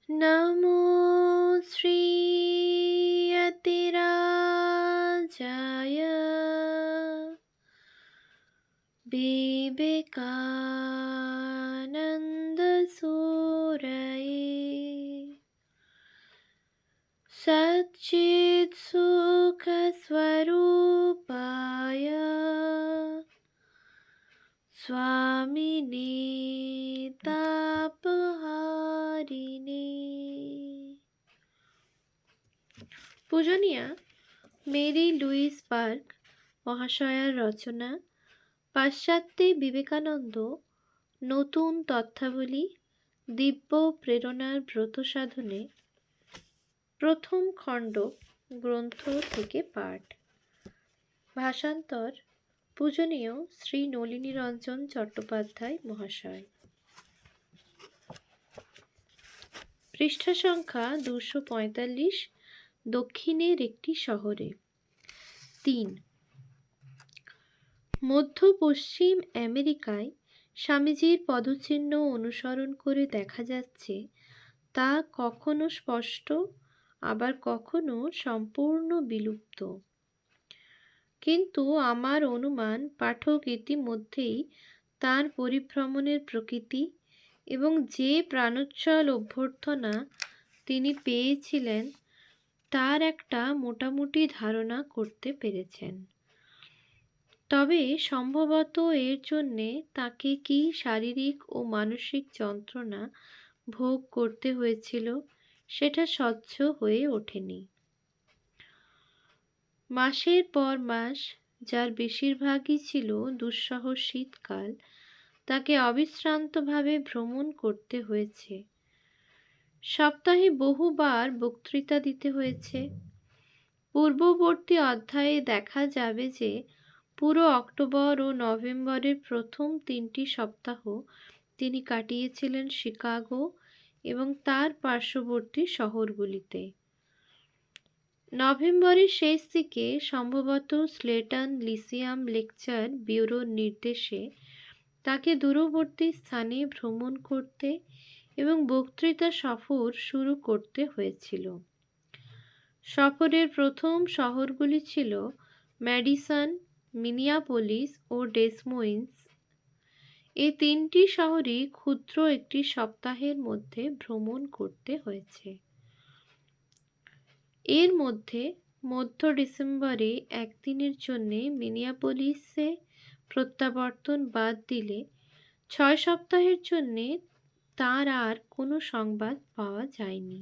নমো শ্রীয়তিরাজায় বিবেকানন্দসূরয়ে সচ্চিৎসুখস্বরূপায় স্বামিনে তাপহারিণে। পূজনীয়া Mary Luis বার্গ মহাশয়ার রচনা পাশ্চাত্যে বিবেকানন্দ নতুন তথ্যাবলী দিব্য প্রেরণার ব্রত সাধনে প্রথম খণ্ড গ্রন্থ থেকে পাঠ। ভাষান্তর পূজনীয় শ্রী নলিনীরঞ্জন চট্টোপাধ্যায় মহাশয়। পৃষ্ঠা সংখ্যা 245। দক্ষিণের একটি শহরে। 3। মধ্য পশ্চিম আমেরিকায় স্বামীজির পদচিহ্ন অনুসরণ করে দেখা যাচ্ছে তা কখনো স্পষ্ট, আবার কখনো সম্পূর্ণ বিলুপ্ত। কিন্তু আমার অনুমান পাঠক ইতিমধ্যেই তার পরিভ্রমণের প্রকৃতি এবং যে প্রাণোচ্ছল অভ্যর্থনা তিনি পেয়েছিলেন তার একটা মোটামুটি ধারণা করতে পেরেছেন। তবে সম্ভবত এর জন্যে তাকে কি শারীরিক ও মানসিক যন্ত্রণা ভোগ করতে হয়েছিল সেটা স্বচ্ছ হয়ে ওঠেনি। মাসের পর মাস, যার বেশিরভাগই ছিল দুঃসহ শীতকাল, তাকে অবিশ্রান্তভাবে ভ্রমণ করতে হয়েছে। সপ্তাহে বহুবার বক্তৃতা দিতে হয়েছে। পূর্ববর্তী অধ্যায়ে দেখা যাবে যে পুরো অক্টোবর ও নভেম্বরের প্রথম 3টি সপ্তাহ তিনি কাটিয়েছিলেন শিকাগো এবং তার পার্শ্ববর্তী শহরগুলিতে। নভেম্বরের শেষ দিকে সম্ভবত স্লেটন লিসিয়াম লেকচার ব্যুরোর নির্দেশে তাকে দূরবর্তী স্থানে ভ্রমণ করতে এবং বক্তৃতা সফর শুরু করতে হয়েছিল। সফরের প্রথম শহরগুলি ছিল ম্যাডিসন, মিনিয়াপোলিস ও ডেসমোইন্স। এই 3টি শহরই ক্ষুদ্র একটি সপ্তাহের মধ্যে ভ্রমণ করতে হয়েছে। এর মধ্যে মধ্য ডিসেম্বরে একদিনের জন্য মিনিয়াপোলিসে প্রত্যাবর্তন বাদ দিলে 6 সপ্তাহের জন্যে তার আর কোনো সংবাদ পাওয়া যায়নি।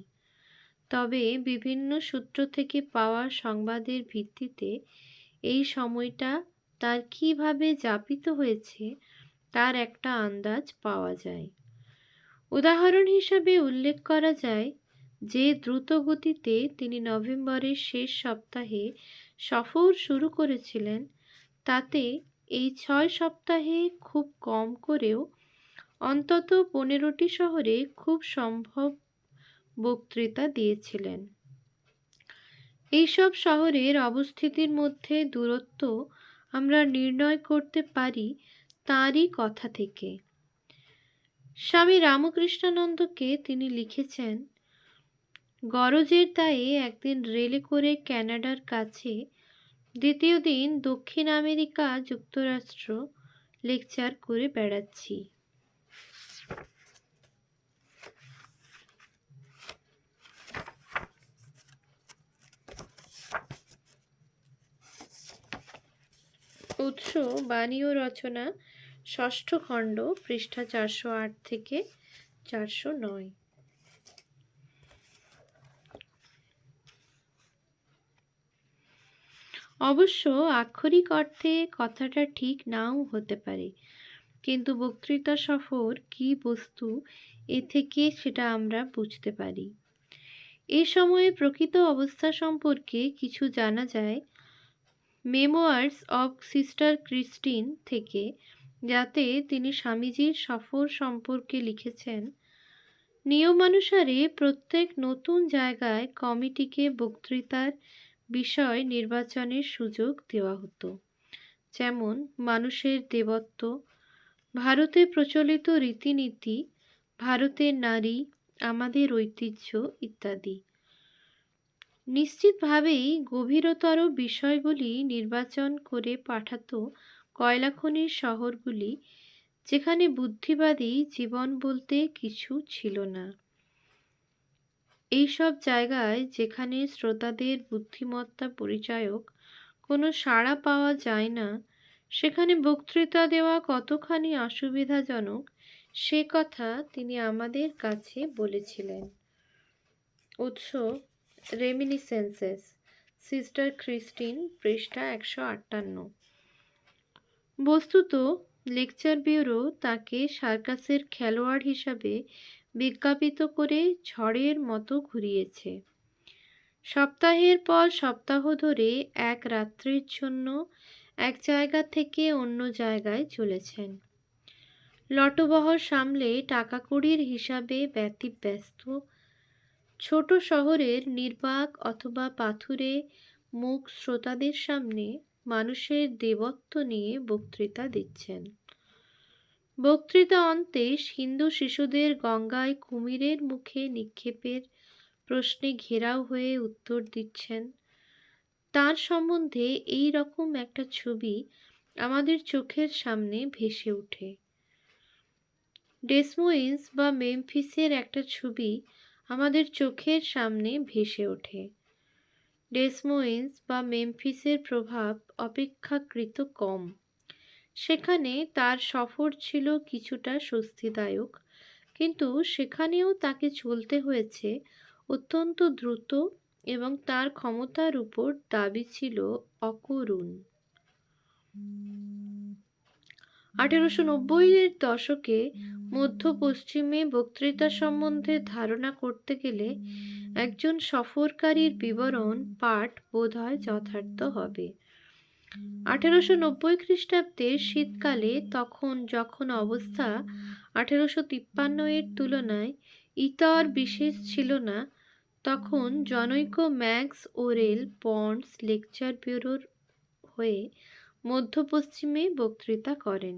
তবে বিভিন্ন সূত্র থেকে পাওয়া সংবাদের ভিত্তিতে এই সময়টা তার কিভাবে যাপিত হয়েছে তার একটা আন্দাজ পাওয়া যায়। উদাহরণ হিসাবে উল্লেখ করা যায় যে দ্রুত গতিতে তিনি নভেম্বরের শেষ সপ্তাহে সফর শুরু করেছিলেন, তাতে এই 6 সপ্তাহে খুব কম করেও অন্তত 15টি শহরে খুব সম্ভব বক্তৃতা দিয়েছিলেন। এইসব শহরের অবস্থিতির মধ্যে দূরত্ব আমরা নির্ণয় করতে পারি তাঁরই কথা থেকে। স্বামী রামকৃষ্ণানন্দকে তিনি লিখেছেন, গরজের দায়ে একদিন রেলে করে ক্যানাডার কাছে, দ্বিতীয় দিন দক্ষিণ আমেরিকা যুক্তরাষ্ট্র লেকচার করে বেড়াচ্ছি। উৎস বাণী ও রচনা, ষষ্ঠ খণ্ড, পৃষ্ঠা 408 থেকে 409। অবশ্য আক্ষরিক অর্থে কথাটা ঠিক নাও হতে পারে, কিন্তু বক্তৃতা সফর কি বস্তু এ থেকে সেটা আমরা বুঝতে পারি। এই সময়ে প্রকৃত অবস্থা সম্পর্কে কিছু জানা যায় মেমোয়ার্স অব সিস্টার ক্রিস্টিন থেকে, যাতে তিনি স্বামীজির সফর সম্পর্কে লিখেছেন, নিয়মানুসারে প্রত্যেক নতুন জায়গায় কমিটিকে বক্তৃতার বিষয় নির্বাচনের সুযোগ দেওয়া হতো। যেমন মানুষের দেবত্ব, ভারতে প্রচলিত রীতিনীতি, ভারতের নারী আমাদের ঐতিহ্য ইত্যাদি। নিশ্চিতভাবেই গভীরতর বিষয়গুলি নির্বাচন করে পাঠাতো কয়লা খনির শহরগুলি, যেখানে বুদ্ধিবাদী জীবন বলতে কিছু ছিল না। এইসব জায়গায় যেখানে শ্রোতাদের বুদ্ধিমত্তা পরিচায়ক কোনো সাড়া পাওয়া যায় না, সেখানে বক্তৃতা দেওয়া কতখানি অসুবিধাজনক সে কথা তিনি আমাদের কাছে বলেছিলেন। উৎস রেমিনিসেন্সেস, সিস্টার ক্রিস্টিন, পৃষ্ঠা 158। বস্তুত লেকচার ব্যুরো তাকে সার্কাসের খেলোয়াড় হিসাবে বিজ্ঞাপিত করে ঝড়ের মতো ঘুরিয়েছে। সপ্তাহের পর সপ্তাহ ধরে এক রাত্রির জন্য এক জায়গা থেকে অন্য জায়গায় চলেছেন। লটবহর সামলে টাকাকড়ির হিসাবে ব্যতিব্যস্ত, ছোট শহরের নির্বাক অথবা পাথুরে মুখ শ্রোতাদের সামনে মানুষের দেবত্ব নিয়ে বক্তৃতা দিচ্ছেন। বক্তৃতা অন্তে হিন্দু শিশুদের গঙ্গায় কুমিরের মুখে নিক্ষেপের প্রশ্নে ঘেরাও হয়ে উত্তর দিচ্ছেন। তার সম্বন্ধে এই রকম একটা ছবি আমাদের চোখের সামনে ভেসে ওঠে। ডেসমোইন্স বা মেমফিসের একটা ছবি আমাদের চোখের সামনে ভেসে ওঠে। ডেসমোইন্স বা মেমফিসের প্রভাব অপেক্ষাকৃত কম। সেখানে তার সফর ছিল কিছুটা স্বস্তিদায়ক, কিন্তু সেখানেও তাকে চলতে হয়েছে অত্যন্ত দ্রুত এবং তার ক্ষমতার উপর দাবি ছিল অকরুণ। 1890-এর দশকে মধ্য পশ্চিমে বক্তৃতা সম্বন্ধে ধারণা করতে গেলে একজন সফরকারীর বিবরণ পাঠ বোধহয় যথার্থ হবে। 1890 খ্রিস্টাব্দের শীতকালে তখন যখন অবস্থা 1853-এর তুলনায় ইতর বিশেষ ছিল না, তখন জনৈক ম্যাক্স ওরেল পন্ডস লেকচার ব্যুরোর হয়ে মধ্য পশ্চিমে বক্তৃতা করেন।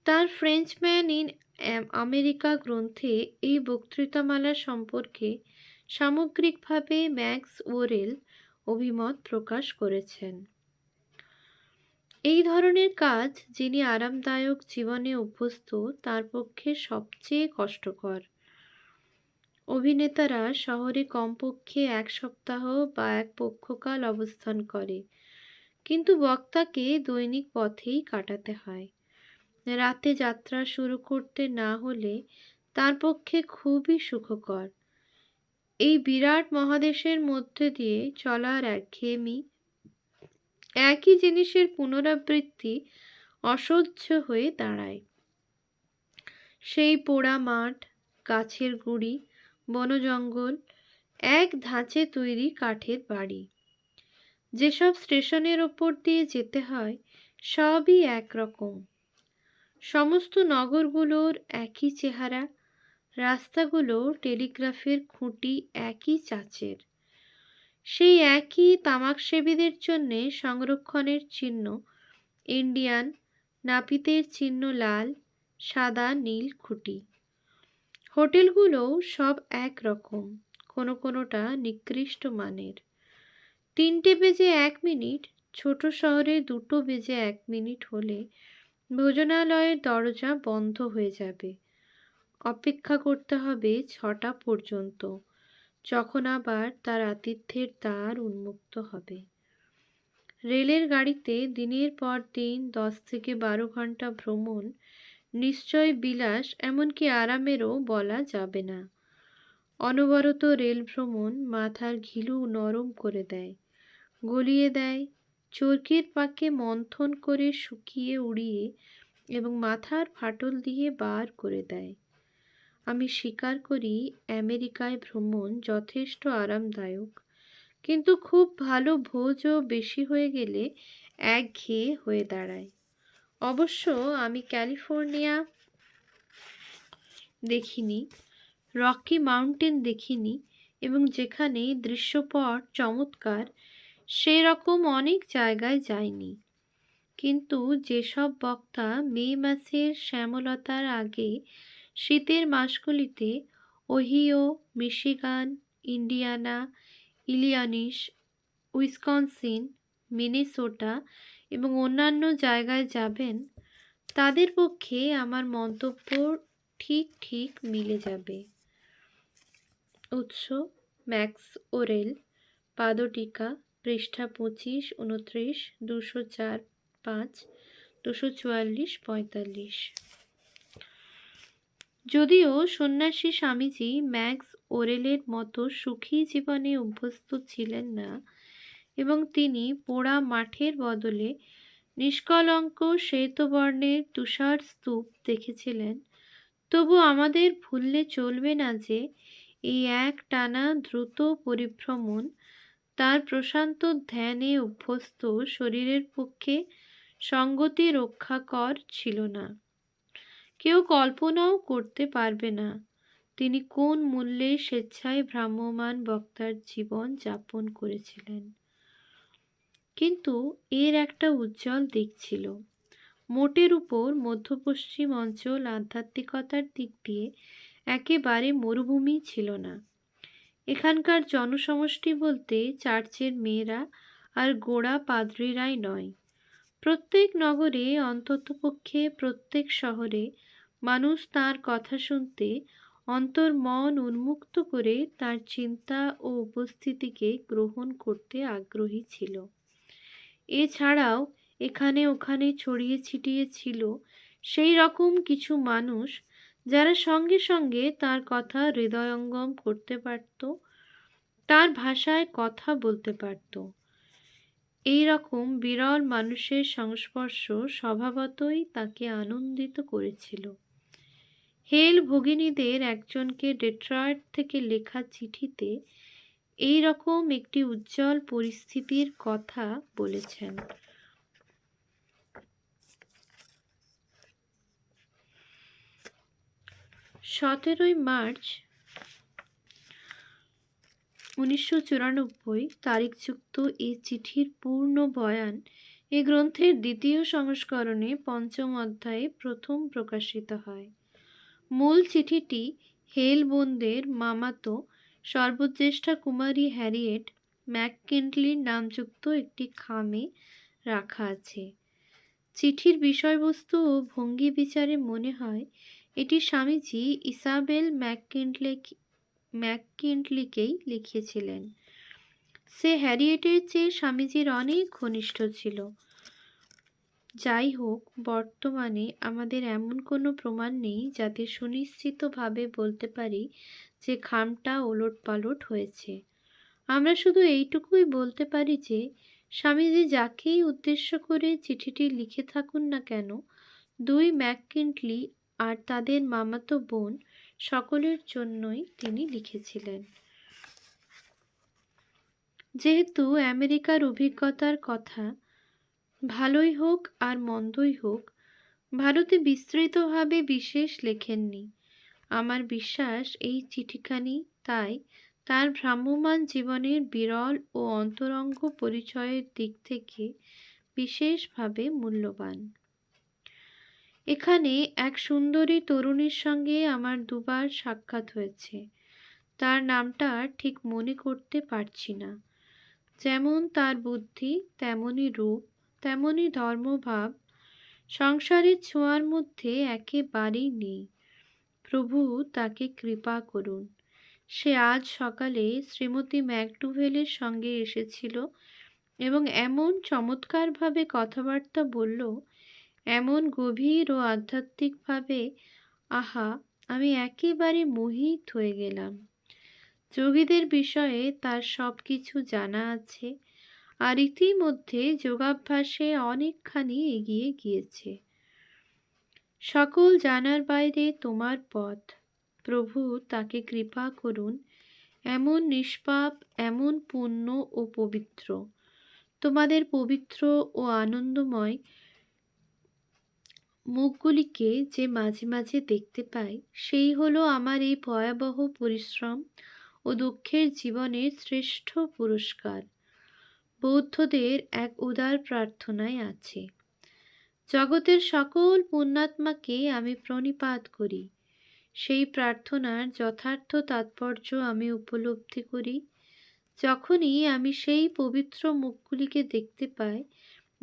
তার ফ্রেঞ্চম্যান ইন আমেরিকা গ্রন্থে এই বক্তৃতামালা সম্পর্কে সামগ্রিকভাবে ম্যাক্স ওরেল অভিমত প্রকাশ করেছেন। এই ধরনের কাজ যিনি আরামদায়ক জীবনে অভ্যস্ত তার পক্ষে সবচেয়ে কষ্টকর। অভিনেতারা শহরে কমপক্ষে এক সপ্তাহ বা এক পক্ষকাল অবস্থান করে, কিন্তু বক্তাকে দৈনিক পথেই কাটাতে হয়। রাতে যাত্রা শুরু করতে না হলে তার পক্ষে খুবই সুখকর। এই বিরাট মহাদেশের মধ্যে দিয়ে চলার একঘেয়েমি, একই জিনিসের পুনরাবৃত্তি অসহ্য হয়ে দাঁড়ায়। সেই পোড়া মাঠ, গাছের গুঁড়ি, বনজঙ্গল, এক ধাঁচে তৈরি কাঠের বাড়ি। যেসব স্টেশনের ওপর দিয়ে যেতে হয় সবই একরকম। সমস্ত নগরগুলোর একই চেহারা, রাস্তাগুলো টেলিগ্রাফের খুঁটি একই চাচের। সেই একই তামাকসেবীদের জন্যে সংরক্ষণের চিহ্ন ইন্ডিয়ান, নাপিতের চিহ্ন লাল, সাদা, নীল খুঁটি। হোটেলগুলোও সব একরকম, কোনোটা নিকৃষ্ট মানের। 3টে বেজে 1 মিনিট, ছোট শহরে 2টো বেজে 1 মিনিট হলে ভোজনালয়ের দরজা বন্ধ হয়ে যাবে। অপেক্ষা করতে হবে 6টা পর্যন্ত, যখন আবার তার আতিথ্যের দ্বার উন্মুক্ত হবে। রেলের গাড়িতে দিনের পর দিন 10 থেকে 12 ঘন্টা ভ্রমণ নিশ্চয় বিলাস, এমনকি আরামেরও বলা যাবে না। অনবরত রেল ভ্রমণ মাথার ঘিলু নরম করে দেয়, গলিয়ে দেয়, চরকির পাকে মন্থন করে শুকিয়ে উড়িয়ে এবং মাথার ফাটল দিয়ে বার করে দেয়। আমি স্বীকার করি আমেরিকায় ভ্রমণ যথেষ্ট আরামদায়ক, কিন্তু খুব ভালো ভোজও বেশি হয়ে গেলে একঘেয়ে হয়ে দাঁড়ায়। অবশ্য আমি ক্যালিফোর্নিয়া দেখিনি, রকি মাউন্টেন দেখিনি, এবং যেখানে দৃশ্যপট চমৎকার সেরকম অনেক জায়গায় যাইনি। কিন্তু যেসব বক্তা মে মাসের শ্যামলতার আগে শীতের মাসগুলিতে Ohio, Michigan, Indiana, Illinois, Wisconsin, Minnesota এবং অন্যান্য জায়গায় যাবেন, তাদের পক্ষে আমার মন্তব্য ঠিক ঠিক মিলে যাবে। উৎস: ম্যাক্স ওরেল, পাদটীকা, পৃষ্ঠা 25, 29, 204-5, 244-45। যদিও সন্ন্যাসী স্বামীজি ম্যাক্স ওরেলের মতো সুখী জীবনে অভ্যস্ত ছিলেন না এবং তিনি পোড়া মাঠের বদলে নিষ্কলঙ্ক শ্বেতবর্ণের তুষার স্তূপ দেখেছিলেন, তবু আমাদের ভুললে চলবে না যে এই এক টানা দ্রুত পরিভ্রমণ তার প্রশান্ত ধ্যানে অভ্যস্ত শরীরের পক্ষে সঙ্গতি রক্ষাকর ছিল না। কেউ কল্পনাও করতে পারবে না তিনি কোন মূল্যে স্বেচ্ছায় ভ্রাম্যমাণ বক্তার জীবন যাপন করেছিলেন। কিন্তু এর একটা উজ্জ্বল দিক ছিল। মোটের উপর মধ্যপশ্চিম অঞ্চল আধ্যাত্মিকতার দিক দিয়ে একেবারে মরুভূমি ছিল না। এখানকার জনসমষ্টি বলতে চার্চের মেয়েরা আর গোঁড়া পাদ্রীরাই নয়, প্রত্যেক নগরে, অন্ততপক্ষে প্রত্যেক শহরে মানুষ তাঁর কথা শুনতে অন্তর্মন উন্মুক্ত করে তাঁর চিন্তা ও উপস্থিতিকে গ্রহণ করতে আগ্রহী ছিল। এছাড়াও এখানে ওখানে ছড়িয়ে ছিটিয়ে ছিল সেই রকম কিছু মানুষ যারা সঙ্গে সঙ্গে তার কথা হৃদয়ঙ্গম করতে পারত, তার ভাষায় কথা বলতে পারত। এই রকম বিরল মানুষের সংস্পর্শ স্বভাবতই তাকে আনন্দিত করেছিল। হেল ভগিনীদের একজনকে ডেট্রয়েট থেকে লেখা চিঠিতে এই রকম একটি উজ্জ্বল পরিস্থিতির কথা বলেছেন। 17 মার্চ 1994 তারিখযুক্ত এই চিঠির পূর্ণ বয়ান এই গ্রন্থের দ্বিতীয় সংস্করণে 5ম অধ্যায়ে প্রথম প্রকাশিত হয়। মূল চিঠিটি হেল বোনদের মামাতো সর্বজ্যেষ্ঠা কুমারী হ্যারিয়েট ম্যাককিন্টলির নামযুক্ত একটি খামে রাখা আছে। চিঠির বিষয়বস্তু ও ভঙ্গি বিচারে মনে হয় এটি স্বামীজি ইসাবেল ম্যাককিন্টলিকেই লিখেছিলেন। সে হ্যারিয়েটের চেয়ে স্বামীজির অনেক ঘনিষ্ঠ ছিল। যাই হোক, বর্তমানে আমাদের এমন কোনো প্রমাণ নেই যাতে সুনিশ্চিতভাবে বলতে পারি যে খামটা ওলটপালট হয়েছে। আমরা শুধু এইটুকুই বলতে পারি যে স্বামীজি যাকেই উদ্দেশ্য করে চিঠিটি লিখে থাকুন না কেন, দুই ম্যাককিন্টলি আর তাদের মামাতো বোন সকলের জন্যই তিনি লিখেছিলেন। যেহেতু আমেরিকার অভিজ্ঞতার কথা, ভালোই হোক আর মন্দই হোক, ভারতে বিস্তৃতভাবে বিশেষ লেখেননি। আমার বিশ্বাস এই চিঠিখানি তাই তার ভ্রাম্যমাণ জীবনের বিরল ও অন্তরঙ্গ পরিচয়ের দিক থেকে বিশেষভাবে মূল্যবান। এখানে এক সুন্দরী তরুণীর সঙ্গে আমার দুবার সাক্ষাৎ হয়েছে। তার নামটা ঠিক মনে করতে পারছি না। যেমন তার বুদ্ধি, তেমনি রূপ, তেমনি ধর্মভাব সংসারের ছোঁয়ার মধ্যে একেবারেই নেই। প্রভু তাকে কৃপা করুন। সে আজ সকালে শ্রীমতী ম্যাকডুভেলের সঙ্গে এসেছিল এবং এমন চমৎকারভাবে কথাবার্তা বলল, এমন গভীর ও আধ্যাত্মিকভাবে, আহা, আমি একেবারে মোহিত হয়ে গেলাম। যোগীদের বিষয়ে তার সব কিছু জানা আছে আর ইতিমধ্যে যোগাভ্যাসে অনেকখানি এগিয়ে গিয়েছে। সকল জানার বাইরে তোমার পথ। প্রভু তাকে কৃপা করুন। এমন নিষ্পাপ, এমন পূর্ণ ও পবিত্র। তোমাদের পবিত্র ও আনন্দময় মুখগুলিকে যে মাঝে মাঝে দেখতে পাই, সেই হলো আমার এই ভয়াবহ পরিশ্রম ও দুঃখের জীবনের শ্রেষ্ঠ পুরস্কার। বৌদ্ধদের এক উদার প্রার্থনায় আছে, জগতের সকল পুণ্যাত্মাকে আমি প্রণিপাত করি, সেই প্রার্থনার যথার্থ তাৎপর্য আমি উপলব্ধি করি যখনই আমি সেই পবিত্র মুখগুলিকে দেখতে পাই,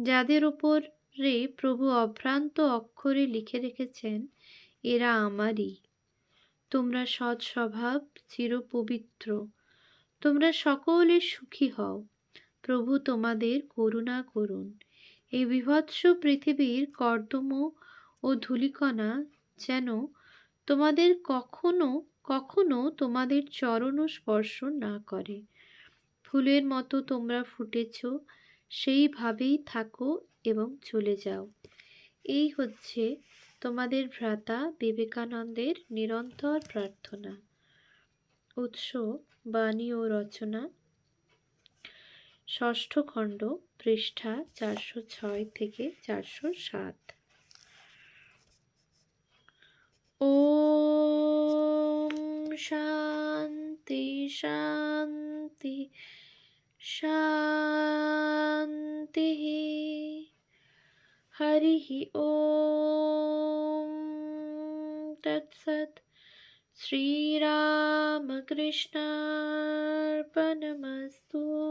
যাদের ওপরে প্রভু অভ্রান্ত অক্ষরে লিখে রেখেছেন, এরা আমারই। তোমরা সৎ স্বভাব, চিরপবিত্র, তোমরা সকলে সুখী হও, প্রভু তোমাদের করুণা করুন। এই বিভৎস পৃথিবীর কর্দম ও ধূলিকণা যেন তোমাদের কখনো কখনো তোমাদের চরণ স্পর্শ না করে। ফুলের মতো তোমরা ফুটেছ, সেইভাবেই থাকো এবং চলে যাও। এই হচ্ছে তোমাদের ভ্রাতা বিবেকানন্দের নিরন্তর প্রার্থনা। উৎস বাণী ও রচনা, ষষ্ঠ খণ্ড, পৃষ্ঠা 406 থেকে 407। ওম শান্তি শান্তি শান্তি। হরিঃ ওম তৎসৎ। শ্রীরামকৃষ্ণার্পণমস্তু।